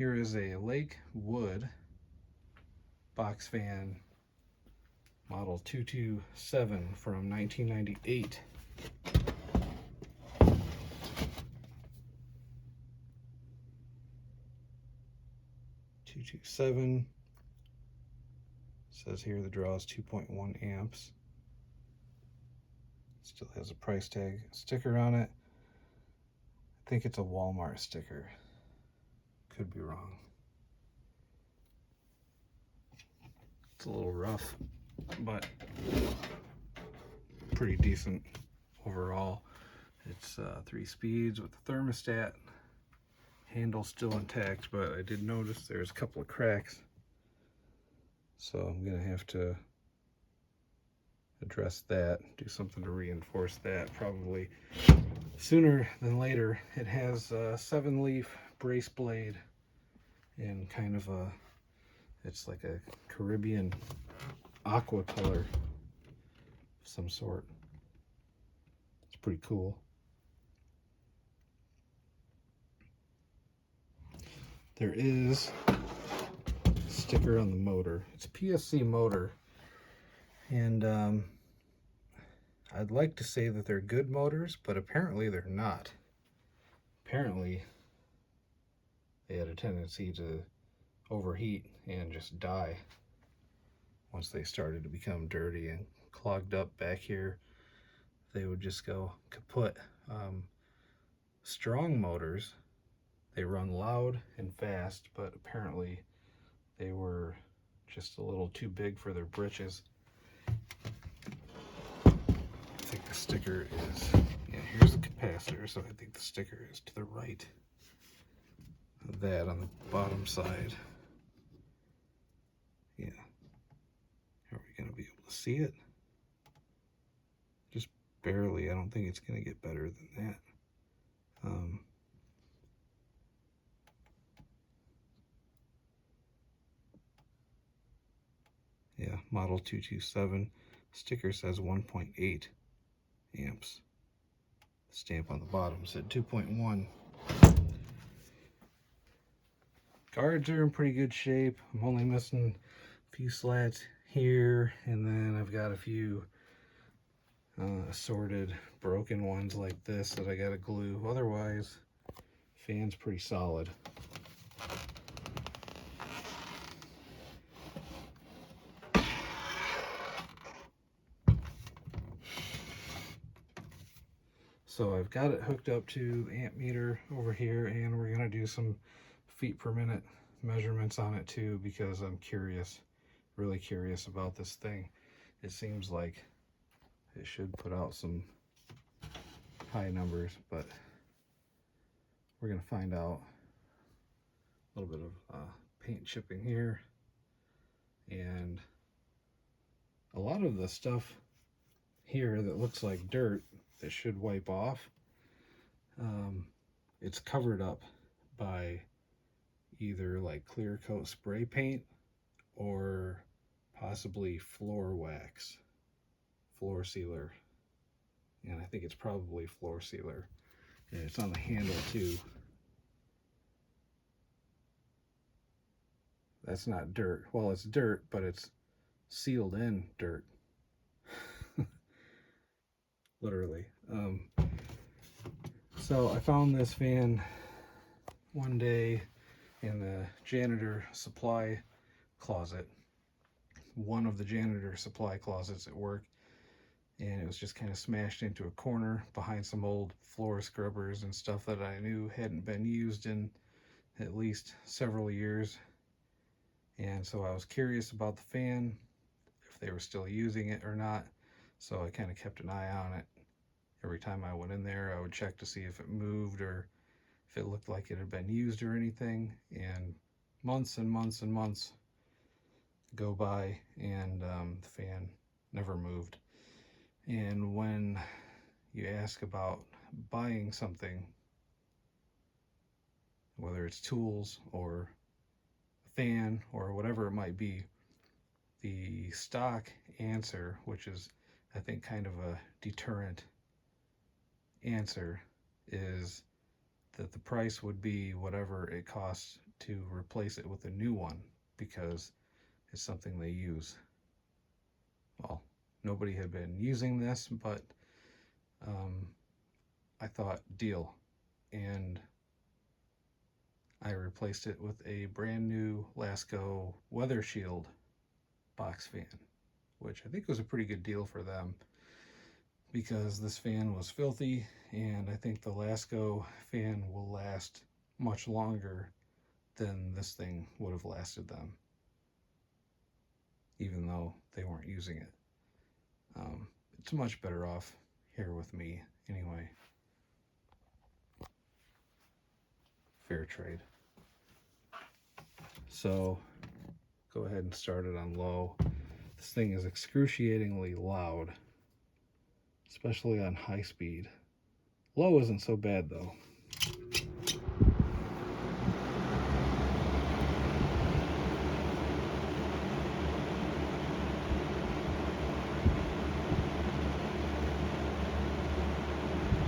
Here is a Lakewood Box Fan model 227 from 1998. 227 says here the draw is 2.1 amps. Still has a price tag sticker on it. I think it's a Walmart sticker. Could be wrong. It's a little rough, but pretty decent overall. It's 3 speeds with the thermostat. Handle still intact, but I did notice there's a couple of cracks. So I'm gonna have to address that, do something to reinforce that probably sooner than later. It has a 7-leaf brace blade and kind of it's like a Caribbean aqua color of some sort. It's pretty cool. There is a sticker on the motor. It's a PSC motor, and I'd like to say that they're good motors, but apparently they're not. Apparently they had a tendency to overheat and just die once they started to become dirty and clogged up back here. They would just go kaput. Strong motors, they run loud and fast, but apparently they were just a little too big for their britches. I think the sticker is, yeah, here's the capacitor, so I think the sticker is to the right of that on the bottom side. Yeah. Are we going to be able to see it? Just barely. I don't think it's going to get better than that. Yeah, model 227. Sticker says 1.8 amps. The stamp on the bottom said 2.1. Guards are in pretty good shape. I'm only missing a few slats here, and then I've got a few assorted broken ones like this that I gotta glue. Otherwise, fan's pretty solid. So I've got it hooked up to the amp meter over here, and we're gonna do some feet per minute measurements on it too, because I'm curious, really curious about this thing. It seems like it should put out some high numbers, but we're gonna find out. A little bit of paint chipping here, and a lot of the stuff here that looks like dirt that should wipe off, it's covered up by either like clear coat spray paint or possibly floor wax, floor sealer, and I think it's probably floor sealer, and it's on the handle too. That's not dirt. Well, it's dirt, but it's sealed in dirt. Literally. So I found this fan one day in the janitor supply closet, one of the janitor supply closets at work, and it was just kind of smashed into a corner behind some old floor scrubbers and stuff that I knew hadn't been used in at least several years. And so I was curious about the fan, if they were still using it or not, so I kind of kept an eye on it. Every time I went in there, I would check to see if it moved or if it looked like it had been used or anything. And months and months and months go by, and the fan never moved. And when you ask about buying something, whether it's tools or a fan or whatever it might be, the stock answer, which is I think kind of a deterrent answer, is that the price would be whatever it costs to replace it with a new one because it's something they use. Well, nobody had been using this, but I thought, deal. And I replaced it with a brand new Lasko Weather Shield box fan, which I think was a pretty good deal for them because this fan was filthy, and I think the Lasko fan will last much longer than this thing would have lasted them, even though they weren't using it. It's much better off here with me anyway. Fair trade. So go ahead and start it on low. This thing is excruciatingly loud, especially on high speed. Low isn't so bad though.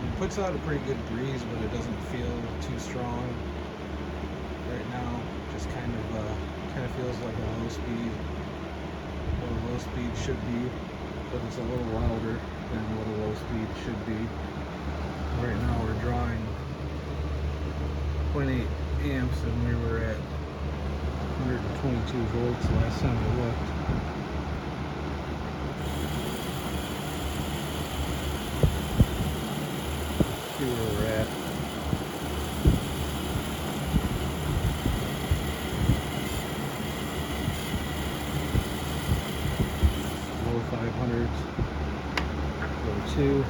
It puts out a pretty good breeze, but it doesn't feel too strong right now. Just kind of feels like a low speed, what a low speed should be, but it's a little louder than what a low speed should be. Right now we're drawing 0.8 amps and we were at 122 volts last time I looked. See where we're at. Low 500s, low 2.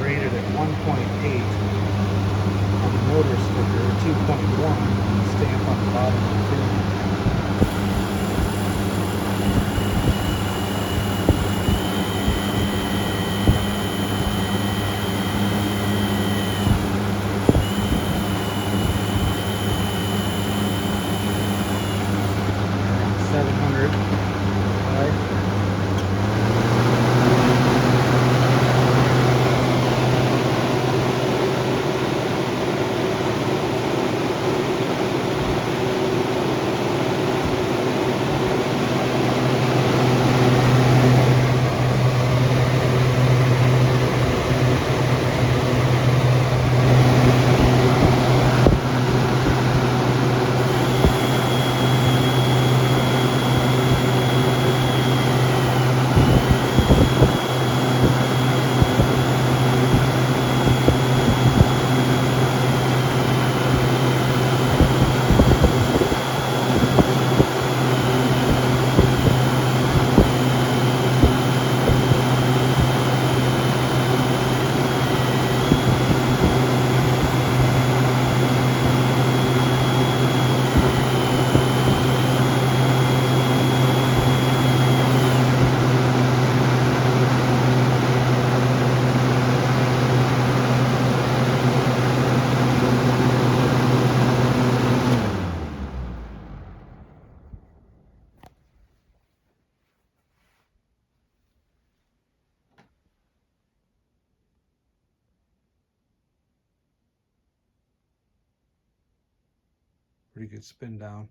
Rated at 1.8 on the motor sticker, 2.1 stamp on the bottom of the fin. Around 700 high. Pretty good spin down.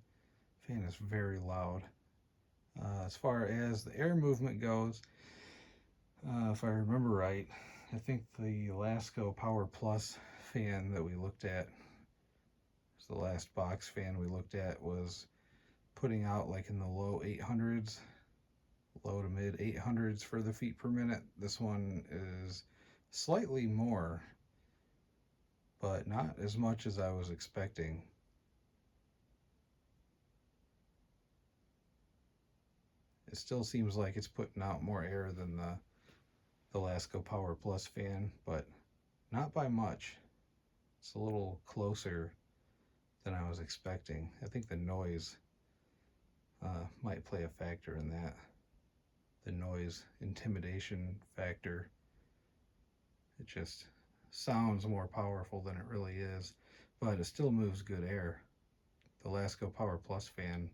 Fan is very loud. As far as the air movement goes, if I remember right, I think the Lasko Power Plus fan that we looked at, the last box fan we looked at, was putting out like in the low 800s, low to mid 800s for the feet per minute. This one is slightly more, but not as much as I was expecting. It still seems like it's putting out more air than the Lasko Power Plus fan, but not by much. It's a little closer than I was expecting. I think the noise might play a factor in that. the noise intimidation factor. It just sounds more powerful than it really is, but it still moves good air. The Lakewood Power Plus fan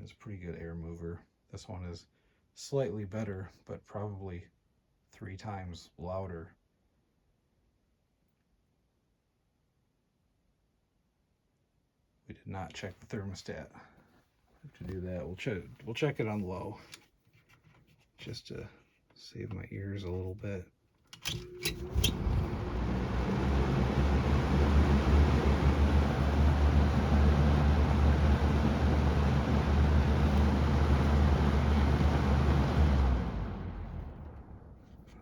is a pretty good air mover. This one is slightly better, but probably 3 times louder. We did not check the thermostat. To do that, we'll check it on low, just to save my ears a little bit.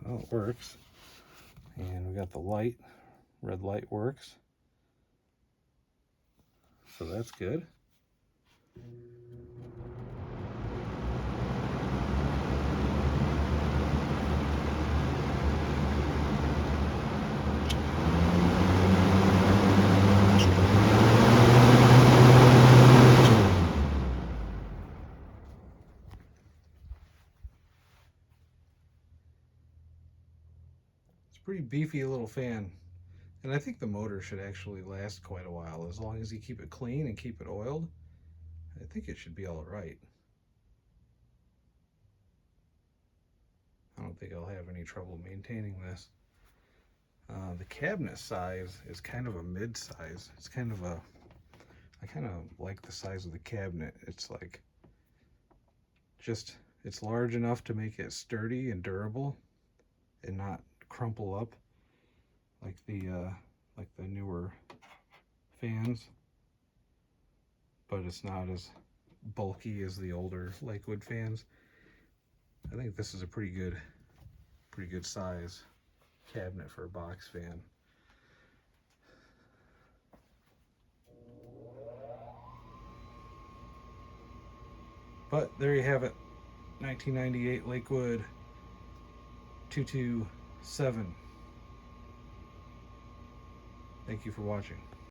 Well, it works. And we got the light, red light works. So that's good. It's a pretty beefy little fan. And I think the motor should actually last quite a while. As long as you keep it clean and keep it oiled, I think it should be all right. I don't think I'll have any trouble maintaining this. The cabinet size is kind of a mid-size. It's kind of a, I kind of like the size of the cabinet. It's like, it's large enough to make it sturdy and durable and not crumple up like the newer fans, but it's not as bulky as the older Lakewood fans. I think this is a pretty good size cabinet for a box fan. But there you have it, 1998 Lakewood 227. Thank you for watching.